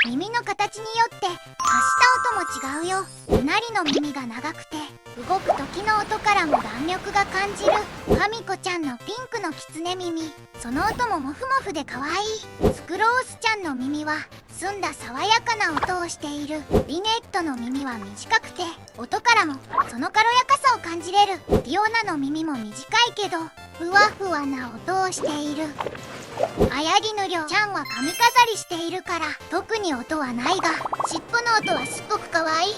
耳の形によって発した音も違うよ。うなりの耳が長くて動く時の音からも弾力が感じるファミコちゃんのピンクのキツネ耳、その音もモフモフで可愛い。スクロースちゃんの耳は澄んだ爽やかな音をしている。リネットの耳は短くて音からもその軽やかさを感じれる。フィオナの耳も短いけどふわふわな音をしている。アヤリヌリョちゃんは髪飾りしているから特に音はないが尻尾の音はすっごく可愛い。